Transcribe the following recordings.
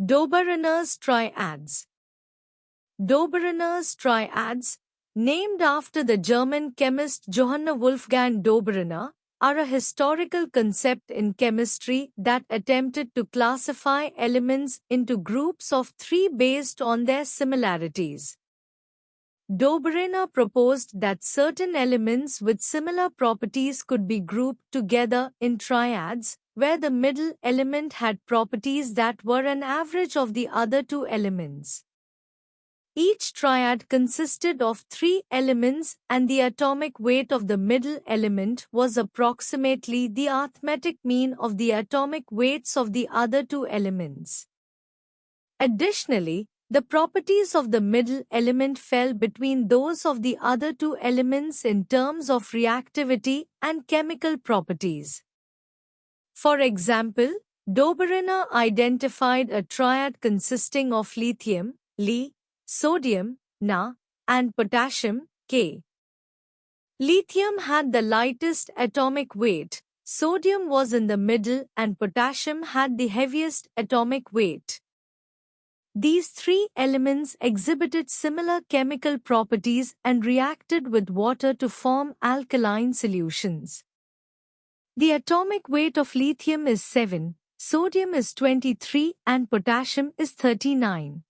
Doberener's triads. Doberener's triads, named after the German chemist Johann Wolfgang Doberener, are a historical concept in chemistry that attempted to classify elements into groups of three based on their similarities. Doberener proposed that certain elements with similar properties could be grouped together in triads, where the middle element had properties that were an average of the other two elements. Each triad consisted of three elements, and the atomic weight of the middle element was approximately the arithmetic mean of the atomic weights of the other two elements. Additionally, the properties of the middle element fell between those of the other two elements in terms of reactivity and chemical properties. For example, Doberener identified a triad consisting of lithium, Li, sodium, Na, and potassium, K. Lithium had the lightest atomic weight, sodium was in the middle, and potassium had the heaviest atomic weight. These three elements exhibited similar chemical properties and reacted with water to form alkaline solutions. The atomic weight of lithium is 7, sodium is 23, and potassium is 39.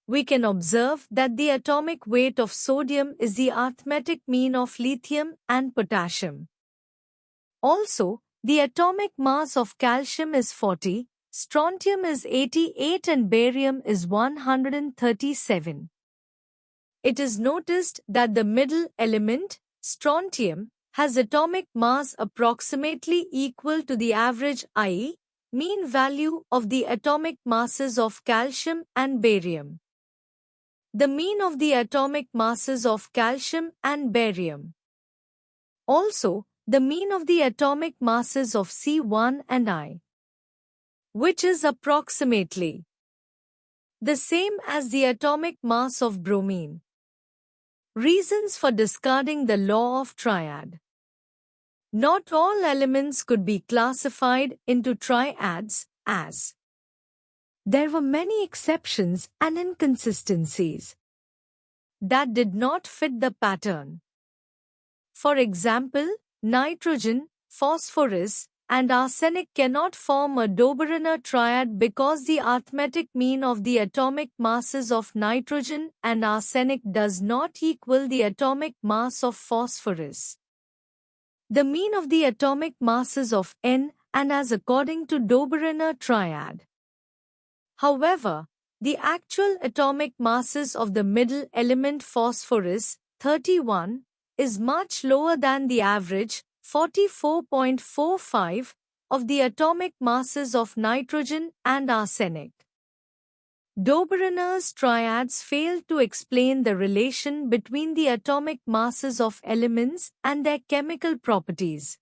We can observe that the atomic weight of sodium is the arithmetic mean of lithium and potassium. Also, the atomic mass of calcium is 40, strontium is 88, and barium is 137. It is noticed that the middle element, strontium, has atomic mass approximately equal to the average, i.e., mean value of the atomic masses of calcium and barium. The mean of the atomic masses of calcium and barium. Also, the mean of the atomic masses of C1 and I, which is approximately the same as the atomic mass of bromine. Reasons for discarding the law of triad. Not all elements could be classified into triads, as there were many exceptions and inconsistencies that did not fit the pattern. For example, nitrogen, phosphorus, and arsenic cannot form a Doberener triad because the arithmetic mean of the atomic masses of nitrogen and arsenic does not equal the atomic mass of phosphorus. The mean of the atomic masses of N and as according to Doberener triad. However, the actual atomic masses of the middle element phosphorus, 31, is much lower than the average, 44.45, of the atomic masses of nitrogen and arsenic. Doberener's triads failed to explain the relation between the atomic masses of elements and their chemical properties.